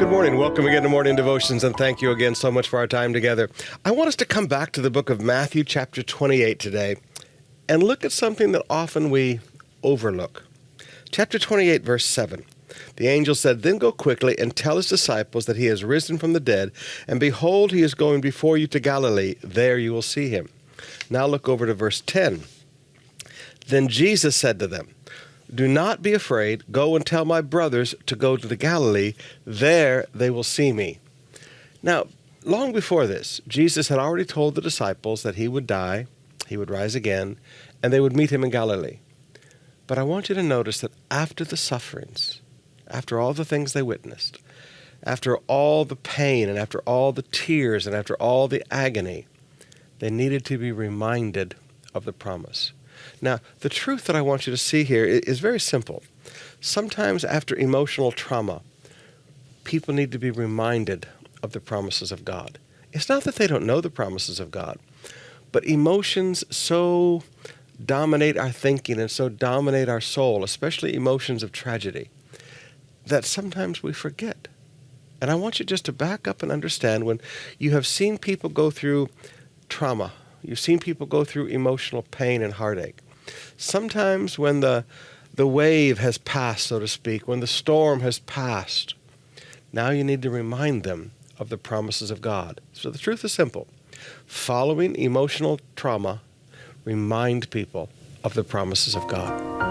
Good morning. Welcome again to Morning Devotions, and thank you again so much for our time together. I want us to come back to the book of Matthew chapter 28 today and look at something that often we overlook. Chapter 28, verse 7. The angel said, "Then go quickly and tell his disciples that he has risen from the dead, and behold, he is going before you to Galilee. There you will see him." Now look over to verse 10. Then Jesus said to them, "Do not be afraid. Go and tell my brothers to go to the Galilee. There they will see me." Now, long before this, Jesus had already told the disciples that he would die, he would rise again, and they would meet him in Galilee. But I want you to notice that after the sufferings, after all the things they witnessed, after all the pain and after all the tears and after all the agony, they needed to be reminded of the promise. Now, the truth that I want you to see here is very simple. Sometimes after emotional trauma, people need to be reminded of the promises of God. It's not that they don't know the promises of God, but emotions so dominate our thinking and so dominate our soul, especially emotions of tragedy, that sometimes we forget. And I want you just to back up and understand, when you have seen people go through trauma, you've seen people go through emotional pain and heartache. Sometimes when the wave has passed, so to speak, when the storm has passed, now you need to remind them of the promises of God. So the truth is simple. Following emotional trauma, remind people of the promises of God.